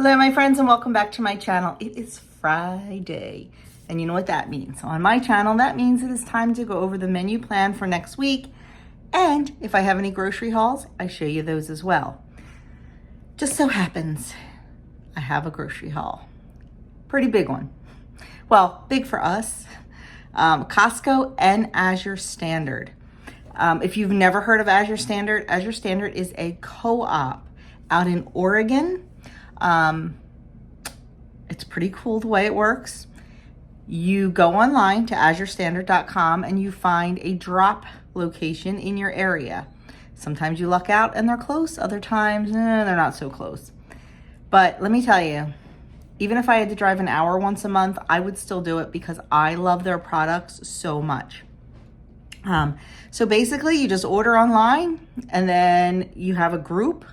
Hello my friends and welcome back to my channel. It is Friday and you know what that means. So on my channel that means it is time to go over the menu plan for next week, and if I have any grocery hauls I show you those as well. Just so happens I have a grocery haul. Pretty big one. Well, big for us. Costco and Azure Standard. If you've never heard of Azure Standard is a co-op out in Oregon. It's pretty cool the way it works. You go online to azurestandard.com and you find a drop location in your area. Sometimes you luck out and they're close, other times they're not so close. But let me tell you, even if I had to drive an hour once a month, I would still do it because I love their products so much. So basically you just order online and then you have a group.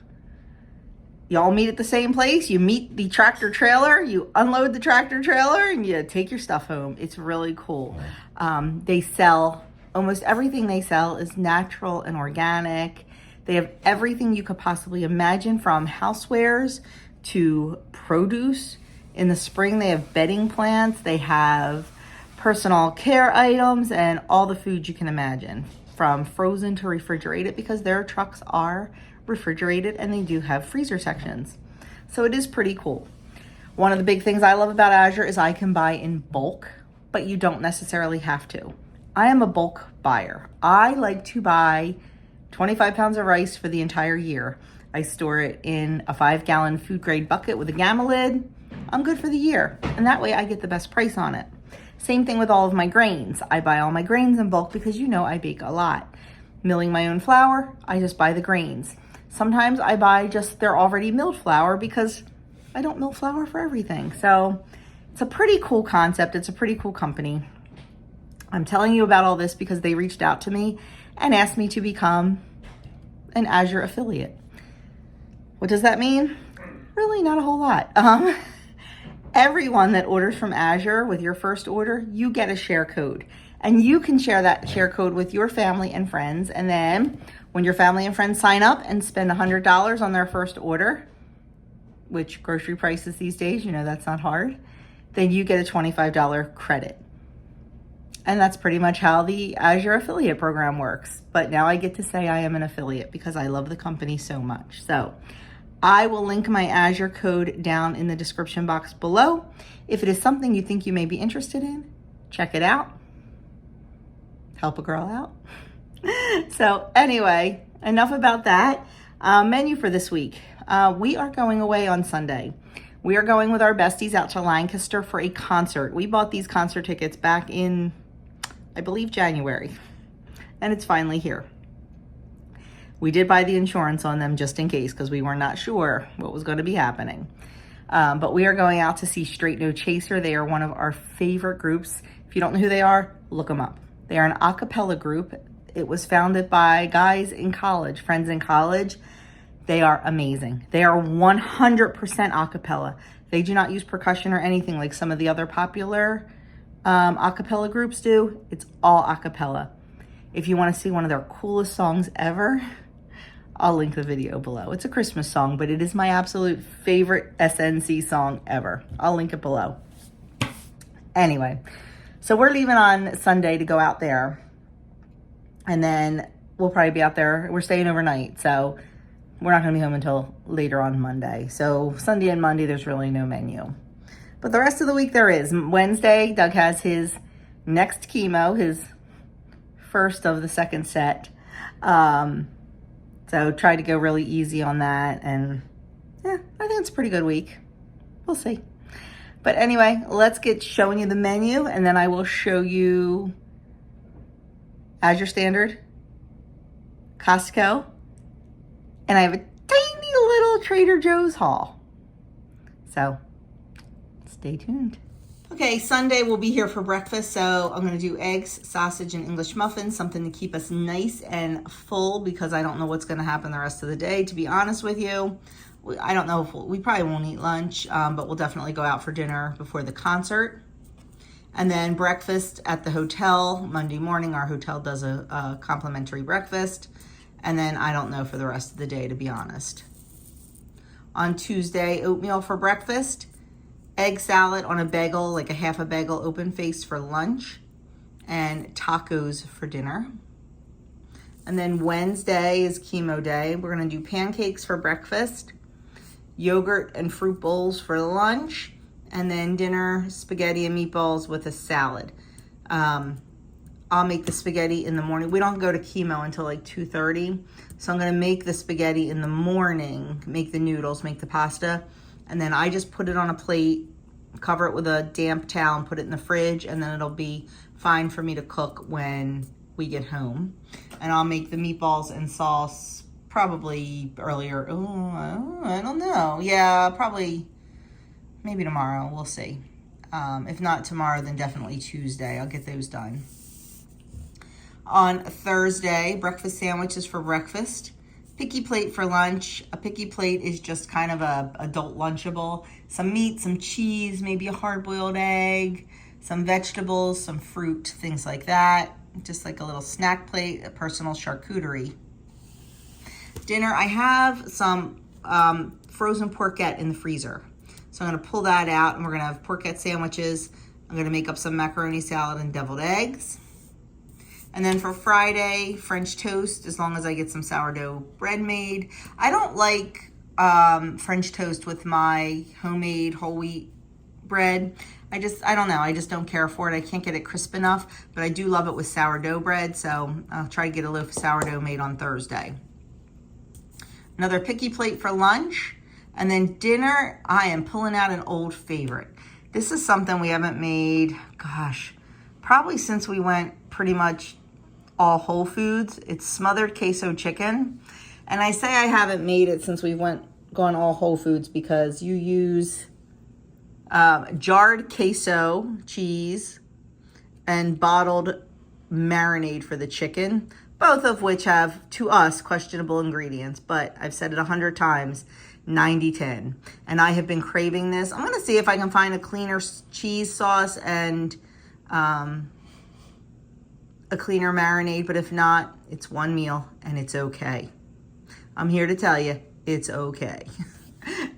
You all meet at the same place. You meet the tractor trailer, you unload the tractor trailer and you take your stuff home. It's really cool. They sell, almost everything they sell is natural and organic. They have everything you could possibly imagine, from housewares to produce. In the spring, they have bedding plants. They have personal care items and all the food you can imagine, from frozen to refrigerated, because their trucks are refrigerated and they do have freezer sections. So it is pretty cool. One of the big things I love about Azure is I can buy in bulk, but you don't necessarily have to. I am a bulk buyer. I like to buy 25 pounds of rice for the entire year. I store it in a 5-gallon food grade bucket with a gamma lid. I'm good for the year. And that way I get the best price on it. Same thing with all of my grains. I buy all my grains in bulk because you know I bake a lot. Milling my own flour, I just buy the grains. Sometimes I buy just their already milled flour because I don't mill flour for everything. So it's a pretty cool concept. It's a pretty cool company. I'm telling you about all this because they reached out to me and asked me to become an Azure affiliate. What does that mean? Really not a whole lot. Everyone that orders from Azure with your first order, you get a share code. And you can share that share code with your family and friends. And then when your family and friends sign up and spend $100 on their first order, which grocery prices these days, you know that's not hard, then you get a $25 credit. And that's pretty much how the Azure affiliate program works. But now I get to say I am an affiliate because I love the company so much. So I will link my Azure code down in the description box below. If it is something you think you may be interested in, check it out. Help a girl out. So anyway, enough about that. Menu for this week. We are going away on Sunday. We are going with our besties out to Lancaster for a concert. We bought these concert tickets back in, I believe, January. And it's finally here. We did buy the insurance on them just in case because we were not sure what was going to be happening. But we are going out to see Straight No Chaser. They are one of our favorite groups. If you don't know who they are, look them up. They are an a cappella group. It was founded by guys in college, friends in college. They are amazing. They are 100% a cappella. They do not use percussion or anything like some of the other popular a cappella groups do. It's all a cappella. If you want to see one of their coolest songs ever, I'll link the video below. It's a Christmas song, but it is my absolute favorite SNC song ever. I'll link it below. Anyway, so we're leaving on Sunday to go out there. And then we'll probably be out there. We're staying overnight, so we're not going to be home until later on Monday. So Sunday and Monday, there's really no menu. But the rest of the week there is. Wednesday, Doug has his next chemo, his first of the second set. So try to go really easy on that. And yeah, I think it's a pretty good week. We'll see. But anyway, let's get showing you the menu, and then I will show you Azure Standard, Costco, and I have a tiny little Trader Joe's haul. So stay tuned. Okay, Sunday we'll be here for breakfast, so I'm going to do eggs, sausage, and English muffins, something to keep us nice and full because I don't know what's going to happen the rest of the day, to be honest with you. I don't know if we probably won't eat lunch, but we'll definitely go out for dinner before the concert. And then breakfast at the hotel. Monday morning, our hotel does a complimentary breakfast. And then I don't know for the rest of the day, to be honest. On Tuesday, oatmeal for breakfast, egg salad on a bagel, like a half a bagel open face for lunch, and tacos for dinner. And then Wednesday is chemo day. We're gonna do pancakes for breakfast, yogurt and fruit bowls for lunch, and then dinner, spaghetti and meatballs with a salad. I'll make the spaghetti in the morning. We don't go to chemo until like 2:30. So I'm gonna make the spaghetti in the morning, make the noodles, make the pasta, and then I just put it on a plate, cover it with a damp towel and put it in the fridge, and then it'll be fine for me to cook when we get home. And I'll make the meatballs and sauce probably earlier. Oh, I don't know. Yeah, probably maybe tomorrow. We'll see. If not tomorrow, then definitely Tuesday. I'll get those done. On Thursday, breakfast sandwiches for breakfast, picky plate for lunch. A picky plate is just kind of a adult lunchable. Some meat, some cheese, maybe a hard-boiled egg, some vegetables, some fruit, things like that. Just like a little snack plate, a personal charcuterie. Dinner, I have some frozen porchette in the freezer. So I'm gonna pull that out and we're gonna have porchette sandwiches. I'm gonna make up some macaroni salad and deviled eggs. And then for Friday, French toast, as long as I get some sourdough bread made. I don't like French toast with my homemade whole wheat bread. I don't know, I just don't care for it. I can't get it crisp enough, but I do love it with sourdough bread, so I'll try to get a loaf of sourdough made on Thursday. Another picky plate for lunch. And then dinner, I am pulling out an old favorite. This is something we haven't made, gosh, probably since we went pretty much all whole foods. It's smothered queso chicken. And I say I haven't made it since we gone all whole foods because you use jarred queso cheese and bottled marinade for the chicken, both of which have, to us, questionable ingredients. But I've said it 100 times, 90-10. And I have been craving this. I'm gonna see if I can find a cleaner cheese sauce and a cleaner marinade, but if not, it's one meal and it's okay. I'm here to tell you, it's okay.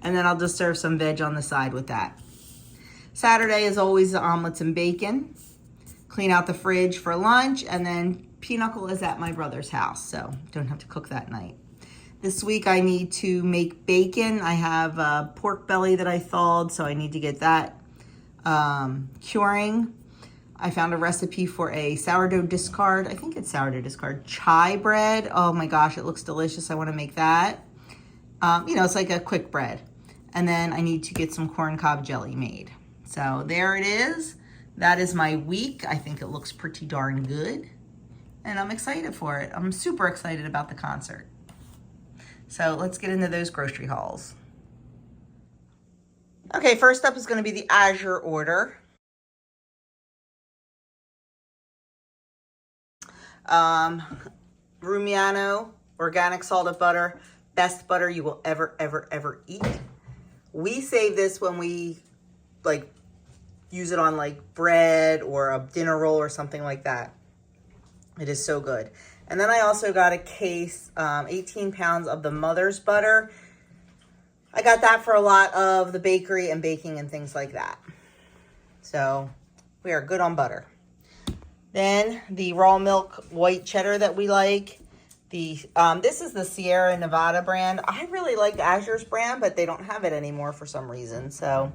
And then I'll just serve some veg on the side with that. Saturday is always the omelets and bacon. Clean out the fridge for lunch, and then pinochle is at my brother's house, so don't have to cook that night. This week I need to make bacon. I have a pork belly that I thawed, so I need to get that curing. I found a recipe for a sourdough discard. I think it's sourdough discard. Chai bread. Oh my gosh, it looks delicious. I want to make that. It's like a quick bread. And then I need to get some corn cob jelly made. So there it is. That is my week. I think it looks pretty darn good. And I'm excited for it. I'm super excited about the concert. So let's get into those grocery hauls. Okay, first up is going to be the Azure order. Rumiano organic salted butter, best butter you will ever eat. We save this when we use it on bread or a dinner roll or something like that. It is so good. And then I also got a case, 18 pounds of the Mother's butter. I got that for a lot of the bakery and baking and things like that. So we are good on butter. Then the raw milk white cheddar that we like. This is the Sierra Nevada brand. I really like Azure's brand, but they don't have it anymore for some reason. So,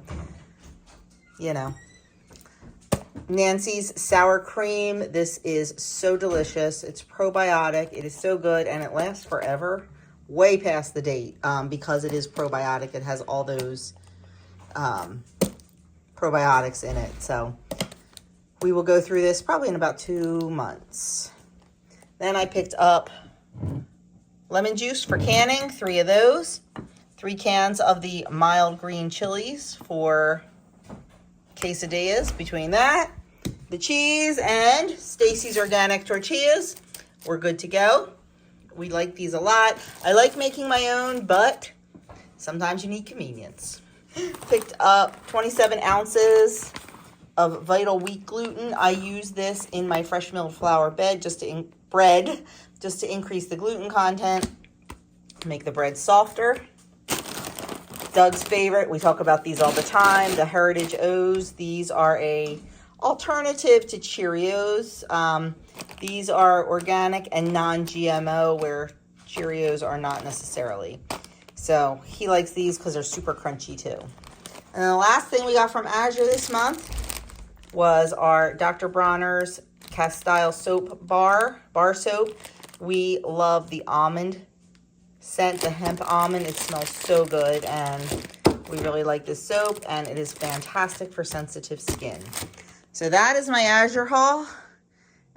Nancy's sour cream. This is so delicious. It's probiotic. It is so good, and it lasts forever, way past the date, because it is probiotic. It has all those probiotics in it. So we will go through this probably in about 2 months. Then I picked up lemon juice for canning, 3 of those. 3 cans of the mild green chilies for quesadillas. Between that, the cheese, and Stacy's organic tortillas, we're good to go. We like these a lot. I like making my own, but sometimes you need convenience. Picked up 27 ounces of Vital Wheat gluten. I use this in my fresh milled flour bread just to increase the gluten content, make the bread softer. Doug's favorite. We talk about these all the time. The Heritage O's. These are a alternative to Cheerios. These are organic and non-GMO, where Cheerios are not necessarily. So he likes these because they're super crunchy too. And then the last thing we got from Azure this month was our Dr. Bronner's Castile soap bar soap. We love the almond scent, the hemp almond. It smells so good, and we really like this soap, and it is fantastic for sensitive skin. So that is my Azure haul,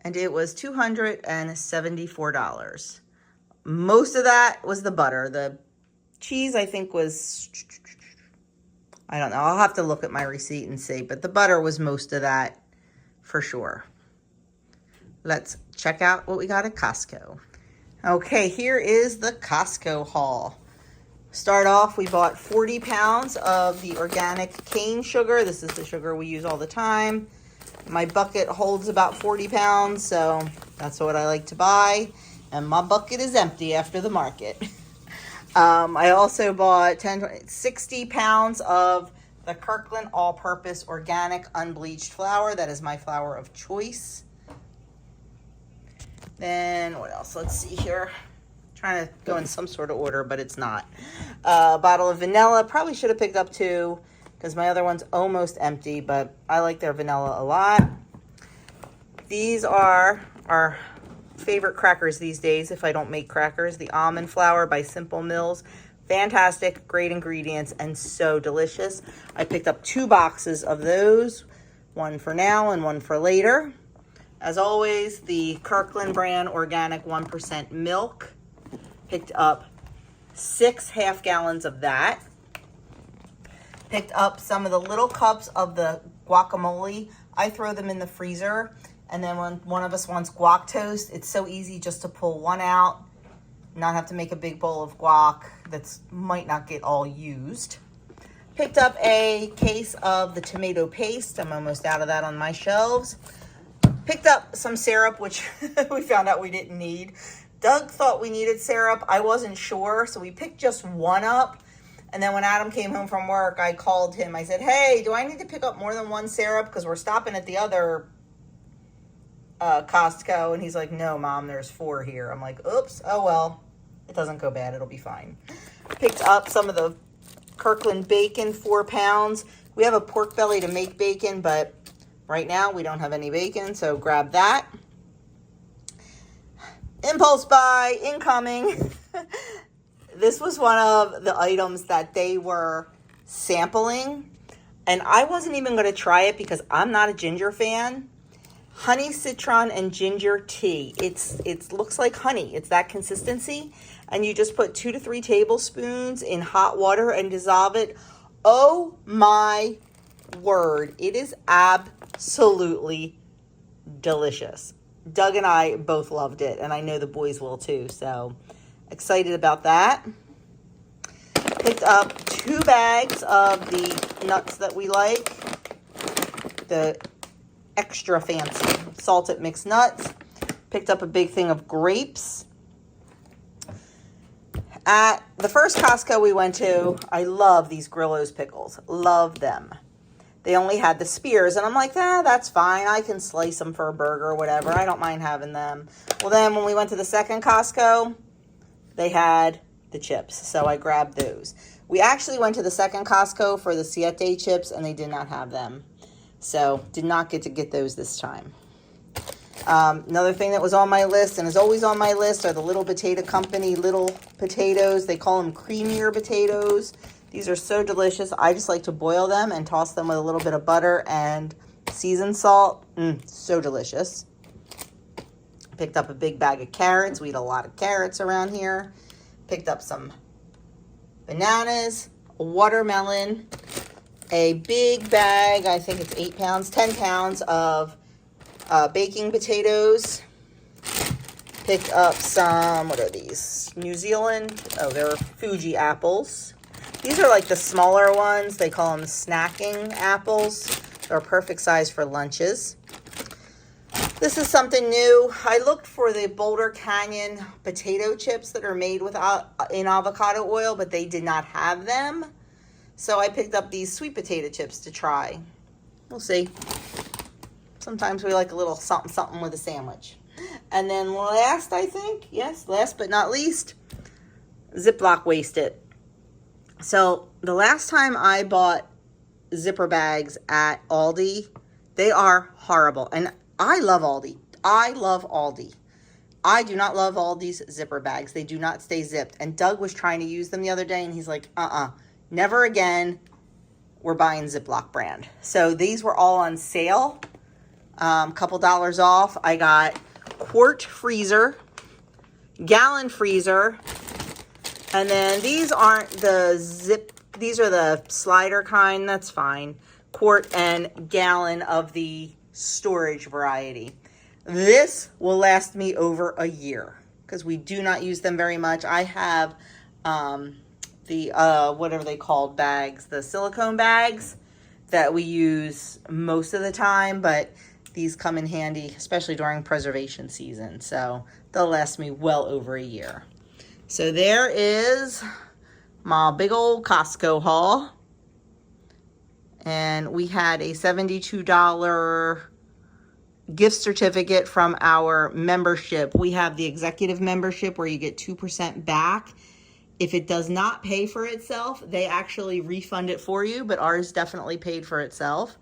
and it was $274. Most of that was the butter. The cheese, I think, was, I don't know. I'll have to look at my receipt and see, but the butter was most of that for sure. Let's check out what we got at Costco. Okay, here is the Costco haul. Start off, we bought 40 pounds of the organic cane sugar. This is the sugar we use all the time. My bucket holds about 40 pounds, so that's what I like to buy. And my bucket is empty after the market. I also bought 60 pounds of the Kirkland all-purpose organic unbleached flour. That is my flour of choice. Then what else? Let's see here. Trying to go in some sort of order, but it's not. A bottle of vanilla. Probably should have picked up 2 because my other one's almost empty, but I like their vanilla a lot. These are our favorite crackers these days if I don't make crackers. The almond flour by Simple Mills. Fantastic, great ingredients, and so delicious. I picked up 2 boxes of those. One for now and one for later. As always, the Kirkland brand organic 1% milk. Picked up 6 half gallons of that. Picked up some of the little cups of the guacamole. I throw them in the freezer. And then when one of us wants guac toast, it's so easy just to pull one out, not have to make a big bowl of guac that might not get all used. Picked up a case of the tomato paste. I'm almost out of that on my shelves. Picked up some syrup, which we found out we didn't need. Doug thought we needed syrup. I wasn't sure, so we picked just one up. And then when Adam came home from work, I called him. I said, hey, do I need to pick up more than one syrup? Because we're stopping at the other Costco. And he's like, no, Mom, there's 4 here. I'm like, oops, oh, well, it doesn't go bad. It'll be fine. Picked up some of the Kirkland bacon, 4 pounds. We have a pork belly to make bacon, but right now we don't have any bacon, so grab that. Impulse buy, incoming. This was one of the items that they were sampling, and I wasn't even going to try it because I'm not a ginger fan. Honey citron and ginger tea. It looks like honey. It's that consistency, and you just put 2 to 3 tablespoons in hot water and dissolve it. Oh my word! It is absolutely delicious. Doug and I both loved it, and I know the boys will too, so excited about that. Picked up 2 bags of the nuts that we like, the extra fancy salted mixed nuts. Picked up a big thing of grapes. At the first Costco we went to, I love these Grillo's pickles. Love them. They only had the spears, and I'm like, that's fine. I can slice them for a burger or whatever. I don't mind having them. Well, then when we went to the second Costco, they had the chips, so I grabbed those. We actually went to the second Costco for the Siete chips, and they did not have them. So did not get to get those this time. Another thing that was on my list, and is always on my list, are the Little Potato Company little potatoes. They call them creamier potatoes. These are so delicious. I just like to boil them and toss them with a little bit of butter and seasoned salt. So delicious. Picked up a big bag of carrots. We eat a lot of carrots around here. Picked up some bananas, a watermelon, a big bag, I think it's 8 pounds, 10 pounds of baking potatoes. Picked up some, what are these? New Zealand, they're Fuji apples. These are like the smaller ones. They call them snacking apples. They're a perfect size for lunches. This is something new. I looked for the Boulder Canyon potato chips that are made in avocado oil, but they did not have them. So I picked up these sweet potato chips to try. We'll see. Sometimes we like a little something something with a sandwich. And then last, I think, yes, last but not least, Ziploc waste it. So the last time I bought zipper bags at Aldi, they are horrible. And I love Aldi. I love Aldi. I do not love Aldi's zipper bags. They do not stay zipped. And Doug was trying to use them the other day, and he's like, never again. We're buying Ziploc brand. So these were all on sale. Couple dollars off. I got quart freezer, gallon freezer, and then these aren't the zip, these are the slider kind. That's fine. Quart and gallon of the storage variety. This will last me over a year because we do not use them very much. I have the whatever they called bags, the silicone bags that we use most of the time, but these come in handy, especially during preservation season. So they'll last me well over a year. So there is my big old Costco haul. And we had a $72 gift certificate from our membership. We have the executive membership where you get 2% back. If it does not pay for itself, they actually refund it for you, but ours definitely paid for itself.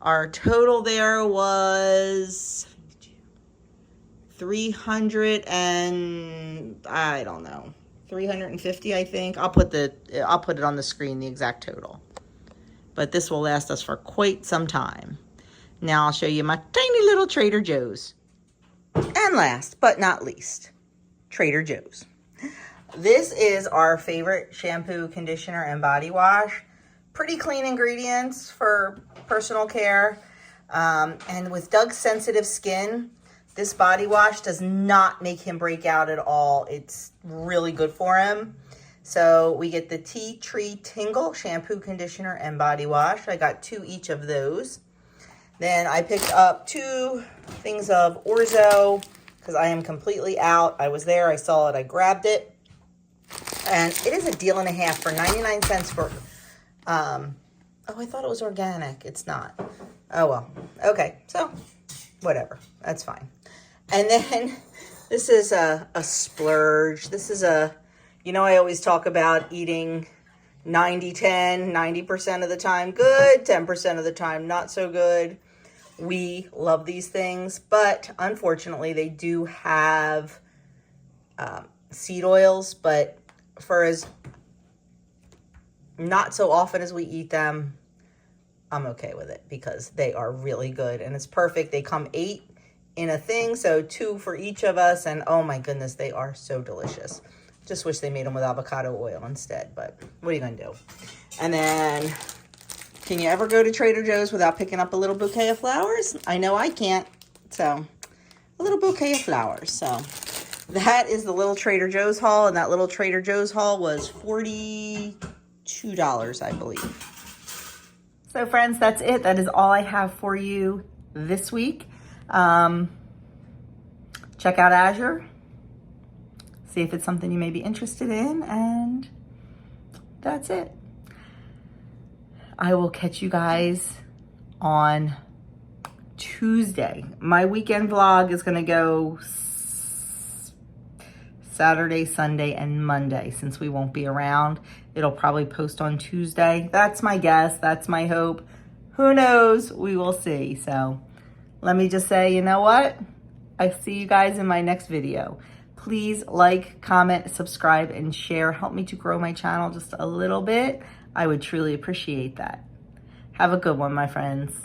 Our total there was 300 and I don't know, 350, I think. I'll put it on the screen, the exact total. But this will last us for quite some time. Now I'll show you my tiny little Trader Joe's. And last but not least, Trader Joe's. This is our favorite shampoo, conditioner, and body wash. Pretty clean ingredients for personal care. And with Doug's sensitive skin, this body wash does not make him break out at all. It's really good for him. So we get the Tea Tree Tingle shampoo, conditioner, and body wash. I got 2 each of those. Then I picked up 2 things of orzo because I am completely out. I was there, I saw it, I grabbed it. And it is a deal and a half for 99 cents for, oh, I thought it was organic. It's not. Oh, well. Okay, so whatever. That's fine. And then this is a splurge. This is a, you know, I always talk about eating 90-10, 90% of the time good, 10% of the time not so good. We love these things, but unfortunately they do have seed oils, but for as not so often as we eat them, I'm okay with it because they are really good and it's perfect. They come 8 in a thing, so 2 for each of us, and oh my goodness, they are so delicious. Just wish they made them with avocado oil instead, but what are you gonna do? And then, can you ever go to Trader Joe's without picking up a little bouquet of flowers? I know I can't, so a little bouquet of flowers. So that is the little Trader Joe's haul, and that little Trader Joe's haul was $42, I believe. So friends, that's it. That is all I have for you this week. Check out Azure. See if it's something you may be interested in, and that's it. I will catch you guys on Tuesday. My weekend vlog is gonna go Saturday, Sunday, and Monday. Since we won't be around, it'll probably post on Tuesday. That's my guess, that's my hope. Who knows, we will see. So let me just say, you know what? I see you guys in my next video. Please like, comment, subscribe, and share. Help me to grow my channel just a little bit. I would truly appreciate that. Have a good one, my friends.